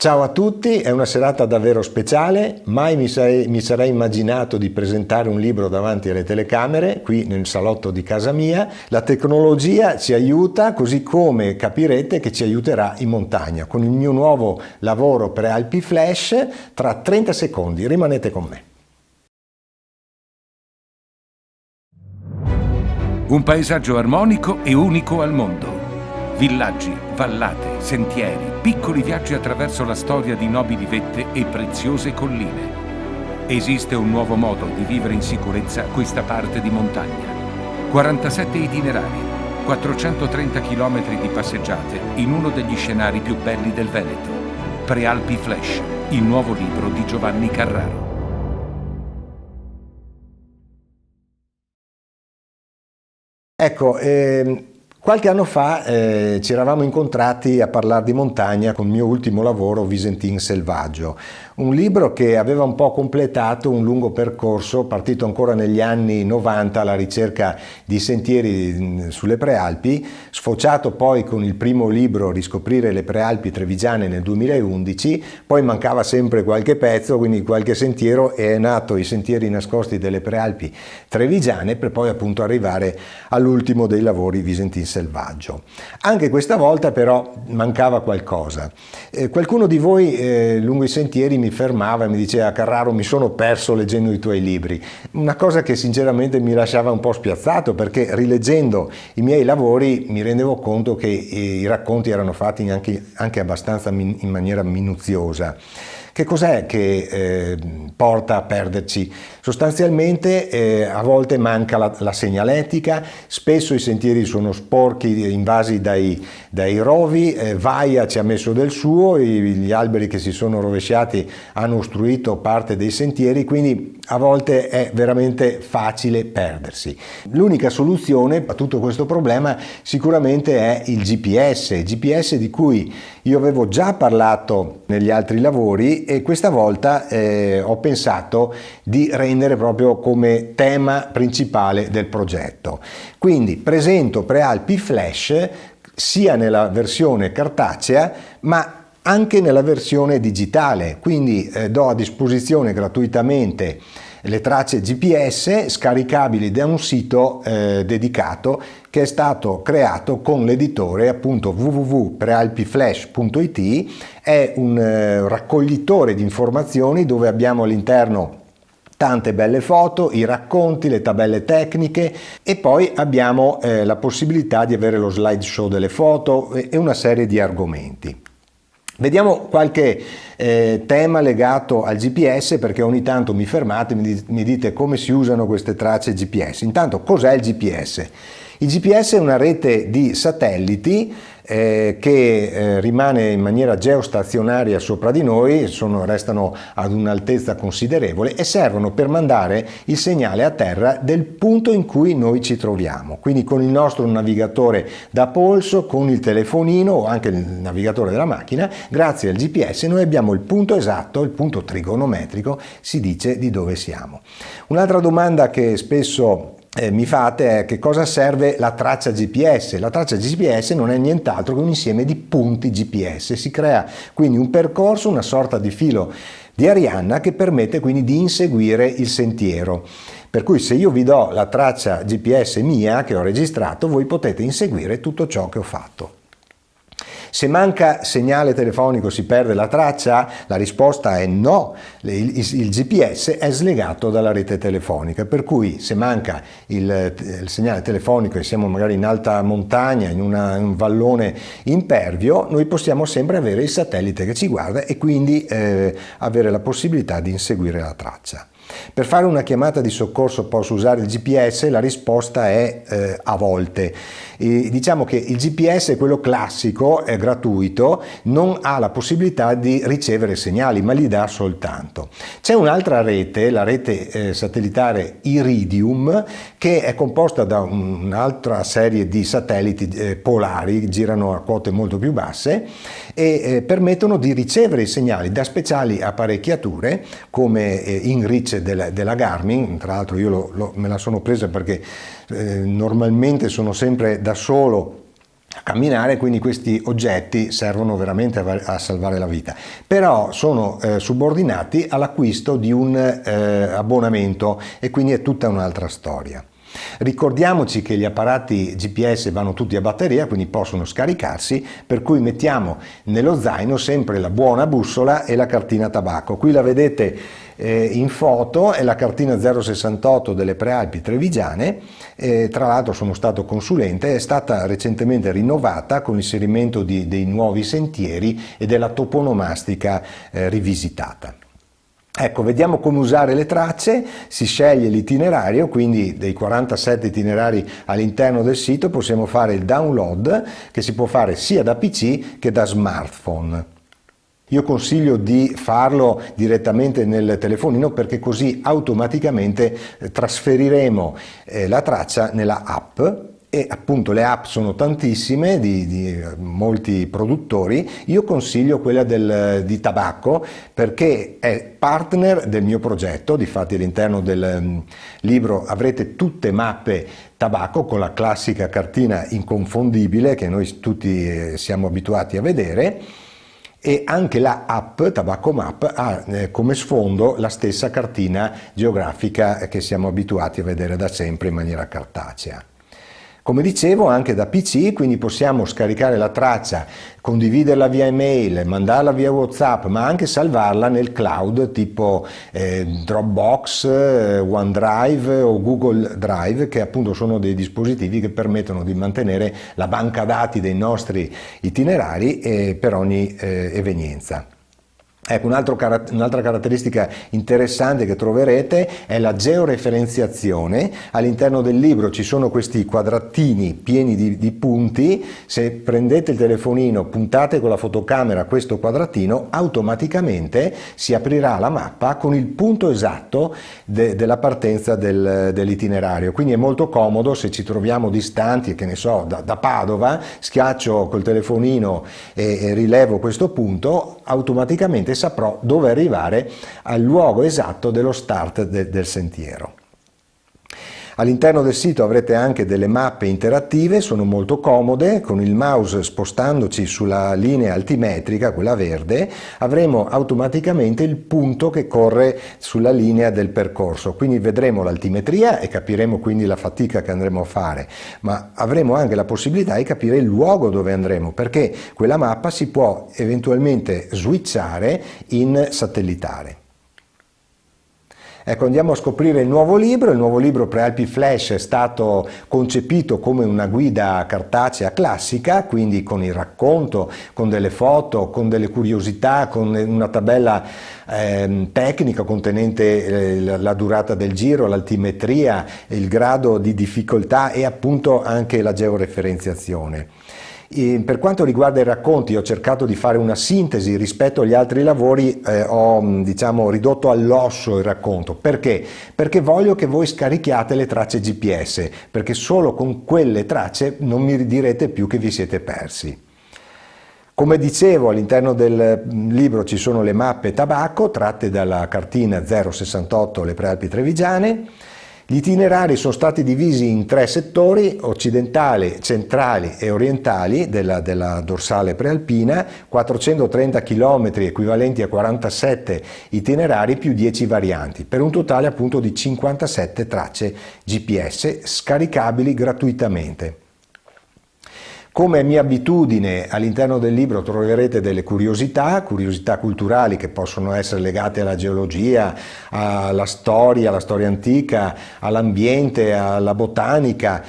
Ciao a tutti, è una serata davvero speciale, mai mi sarei immaginato di presentare un libro davanti alle telecamere, qui nel salotto di casa mia. La tecnologia ci aiuta, così come capirete che ci aiuterà in montagna, con il mio nuovo lavoro Prealpi Flash, tra 30 secondi, rimanete con me. Un paesaggio armonico e unico al mondo. Villaggi, vallate, sentieri, piccoli viaggi attraverso la storia di nobili vette e preziose colline. Esiste un nuovo modo di vivere in sicurezza questa parte di montagna. 47 itinerari, 430 km di passeggiate in uno degli scenari più belli del Veneto. Prealpi Flash, il nuovo libro di Giovanni Carraro. Ecco, qualche anno fa ci eravamo incontrati a parlare di montagna con il mio ultimo lavoro Visentin Selvaggio, un libro che aveva un po' completato un lungo percorso partito ancora negli anni 90 alla ricerca di sentieri sulle Prealpi, sfociato poi con il primo libro Riscoprire le Prealpi Trevigiane nel 2011, poi mancava sempre qualche pezzo, quindi qualche sentiero, e è nato I Sentieri Nascosti delle Prealpi Trevigiane per poi appunto arrivare all'ultimo dei lavori Visentin Selvaggio. Anche questa volta però mancava qualcosa. Qualcuno di voi lungo i sentieri mi fermava e mi diceva: Carraro, mi sono perso leggendo i tuoi libri. Una cosa che sinceramente mi lasciava un po' spiazzato, perché rileggendo i miei lavori mi rendevo conto che i racconti erano fatti anche abbastanza in maniera minuziosa. Che cos'è che porta a perderci? Sostanzialmente a volte manca la segnaletica, spesso i sentieri sono sporchi, invasi dai rovi, Vaia ci ha messo del suo, gli alberi che si sono rovesciati hanno ostruito parte dei sentieri, quindi a volte è veramente facile perdersi. L'unica soluzione a tutto questo problema sicuramente è il GPS di cui io avevo già parlato negli altri lavori, e questa volta ho pensato di rendere proprio come tema principale del progetto. Quindi presento Prealpi Flash sia nella versione cartacea ma anche nella versione digitale, quindi do a disposizione gratuitamente le tracce GPS scaricabili da un sito dedicato che è stato creato con l'editore appunto www.prealpiflash.it. È un raccoglitore di informazioni dove abbiamo all'interno tante belle foto, i racconti, le tabelle tecniche, e poi abbiamo la possibilità di avere lo slideshow delle foto e una serie di argomenti. Vediamo qualche tema legato al GPS, perché ogni tanto mi fermate e mi dite come si usano queste tracce GPS. Intanto, cos'è il GPS? Il GPS è una rete di satelliti che rimane in maniera geostazionaria sopra di noi, restano ad un'altezza considerevole e servono per mandare il segnale a terra del punto in cui noi ci troviamo. Quindi con il nostro navigatore da polso, con il telefonino o anche il navigatore della macchina, grazie al GPS noi abbiamo il punto esatto, il punto trigonometrico, si dice, di dove siamo. Un'altra domanda che spesso mi fate è: che cosa serve la traccia GPS? La traccia GPS non è nient'altro che un insieme di punti GPS. Si crea quindi un percorso, una sorta di filo di Arianna che permette quindi di inseguire il sentiero. Per cui se io vi do la traccia GPS mia che ho registrato, voi potete inseguire tutto ciò che ho fatto. Se manca segnale telefonico, si perde la traccia? La risposta è no, il GPS è slegato dalla rete telefonica, per cui se manca il segnale telefonico e siamo magari in alta montagna, in un vallone impervio, noi possiamo sempre avere il satellite che ci guarda e quindi avere la possibilità di inseguire la traccia. Per fare una chiamata di soccorso posso usare il GPS? La risposta è a volte. Diciamo che il GPS, quello classico, è gratuito, non ha la possibilità di ricevere segnali, ma li dà soltanto. C'è un'altra rete, la rete satellitare Iridium, che è composta da un'altra serie di satelliti polari, girano a quote molto più basse e permettono di ricevere i segnali da speciali apparecchiature come InReach della Garmin. Tra l'altro io me la sono presa perché normalmente sono sempre da solo camminare, quindi questi oggetti servono veramente a salvare la vita, però sono subordinati all'acquisto di un abbonamento e quindi è tutta un'altra storia. Ricordiamoci che gli apparati GPS vanno tutti a batteria, quindi possono scaricarsi, per cui mettiamo nello zaino sempre la buona bussola e la cartina tabacco. Qui la vedete in foto, è la cartina 068 delle Prealpi Trevigiane, tra l'altro sono stato consulente, è stata recentemente rinnovata con l'inserimento dei nuovi sentieri e della toponomastica rivisitata. Ecco, vediamo come usare le tracce. Si sceglie l'itinerario, quindi dei 47 itinerari all'interno del sito possiamo fare il download, che si può fare sia da PC che da smartphone. Io consiglio di farlo direttamente nel telefonino, perché così automaticamente trasferiremo la traccia nella app. E appunto le app sono tantissime di molti produttori. Io consiglio quella di tabacco, perché è partner del mio progetto. Difatti all'interno del libro avrete tutte mappe tabacco con la classica cartina inconfondibile che noi tutti siamo abituati a vedere, e anche la app Tabacco Map ha come sfondo la stessa cartina geografica che siamo abituati a vedere da sempre in maniera cartacea. Come dicevo, anche da PC, quindi possiamo scaricare la traccia, condividerla via email, mandarla via WhatsApp, ma anche salvarla nel cloud tipo Dropbox, OneDrive o Google Drive, che appunto sono dei dispositivi che permettono di mantenere la banca dati dei nostri itinerari per ogni evenienza. Ecco, un'altra caratteristica interessante che troverete è la georeferenziazione. All'interno del libro ci sono questi quadratini pieni di punti. Se prendete il telefonino, puntate con la fotocamera questo quadratino, automaticamente si aprirà la mappa con il punto esatto della partenza dell'itinerario. Quindi è molto comodo se ci troviamo distanti, che ne so, da Padova, schiaccio col telefonino e rilevo questo punto, automaticamente saprò dove arrivare al luogo esatto dello start del sentiero. All'interno del sito avrete anche delle mappe interattive, sono molto comode. Con il mouse, spostandoci sulla linea altimetrica, quella verde, avremo automaticamente il punto che corre sulla linea del percorso, quindi vedremo l'altimetria e capiremo quindi la fatica che andremo a fare, ma avremo anche la possibilità di capire il luogo dove andremo, perché quella mappa si può eventualmente switchare in satellitare. Ecco, andiamo a scoprire il nuovo libro Prealpi Flash è stato concepito come una guida cartacea classica, quindi con il racconto, con delle foto, con delle curiosità, con una tabella tecnica contenente la durata del giro, l'altimetria, il grado di difficoltà e appunto anche la georeferenziazione. Per quanto riguarda i racconti, ho cercato di fare una sintesi rispetto agli altri lavori, ho ridotto all'osso il racconto. Perché? Perché voglio che voi scarichiate le tracce GPS, perché solo con quelle tracce non mi direte più che vi siete persi. Come dicevo, all'interno del libro ci sono le mappe tabacco tratte dalla cartina 068 Le Prealpi Trevigiane. Gli itinerari sono stati divisi in 3 settori: occidentali, centrali e orientali della dorsale prealpina, 430 km equivalenti a 47 itinerari più 10 varianti, per un totale appunto di 57 tracce GPS scaricabili gratuitamente. Come è mia abitudine, all'interno del libro troverete delle curiosità culturali che possono essere legate alla geologia, alla storia antica, all'ambiente, alla botanica.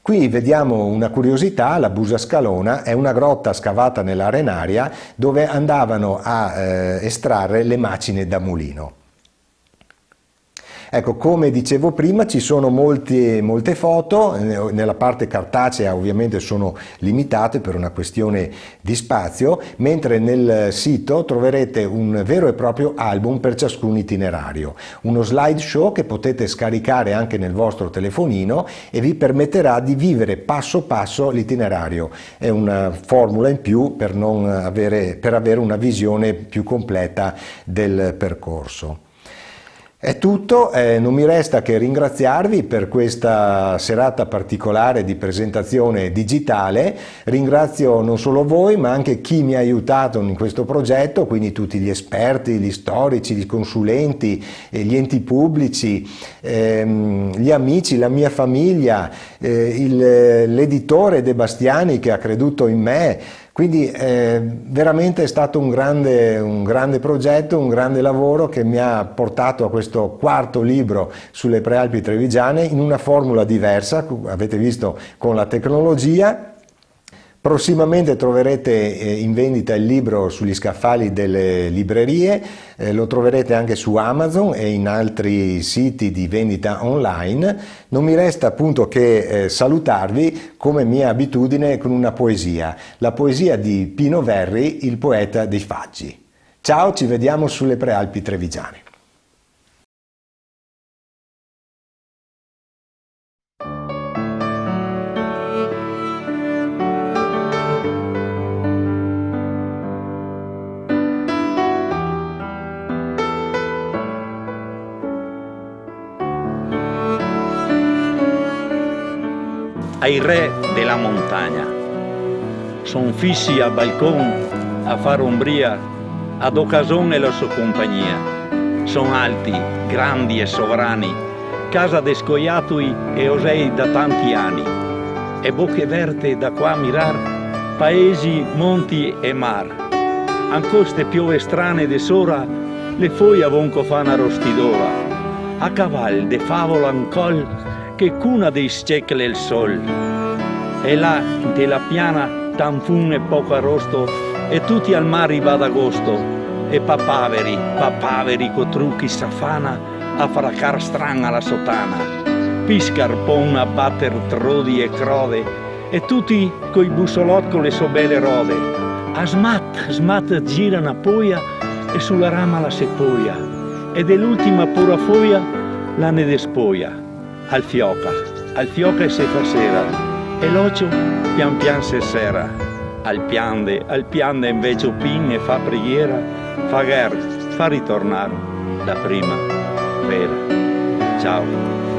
Qui vediamo una curiosità: la Busa Scalona è una grotta scavata nell'arenaria dove andavano a estrarre le macine da mulino. Ecco, come dicevo prima, ci sono molte foto, nella parte cartacea ovviamente sono limitate per una questione di spazio, mentre nel sito troverete un vero e proprio album per ciascun itinerario, uno slideshow che potete scaricare anche nel vostro telefonino e vi permetterà di vivere passo passo l'itinerario. È una formula in più per avere una visione più completa del percorso. È tutto, non mi resta che ringraziarvi per questa serata particolare di presentazione digitale. Ringrazio non solo voi ma anche chi mi ha aiutato in questo progetto, quindi tutti gli esperti, gli storici, gli consulenti, gli enti pubblici, gli amici, la mia famiglia, l'editore De Bastiani che ha creduto in me. Quindi veramente è stato un grande progetto, un grande lavoro che mi ha portato a questo quarto libro sulle Prealpi trevigiane in una formula diversa, avete visto, con la tecnologia. Prossimamente troverete in vendita il libro sugli scaffali delle librerie, lo troverete anche su Amazon e in altri siti di vendita online. Non mi resta appunto che salutarvi come mia abitudine con una poesia, la poesia di Pino Verri, il poeta dei Faggi. Ciao, ci vediamo sulle Prealpi trevigiane. Ai re della montagna. Son fissi al balcon a far ombria, ad occasione la sua compagnia. Son alti, grandi e sovrani, casa de scoiatui e osei da tanti anni. E bocche verte da qua mirar, paesi, monti e mar. Ancoste piove strane de sora, le foglie avonco fanno rostidora. A caval de favola ancol, che cuna dei stecle il sol. E là, della piana, tan fun e poco arrosto, e tutti al mare va d'agosto. E papaveri co trucchi safana, a fracar strana la sotana. Piscar pon a batter trodi e crode, e tutti coi bussolot con le so belle rode. A smat girano a poia, e sulla rama la sepoia. E dell'ultima pura foia, la ne despoia. Al fioca e se fa sera, e l'ocio pian pian se sera. Al piande invece pin e fa preghiera, fa ritornare la prima vera. Ciao.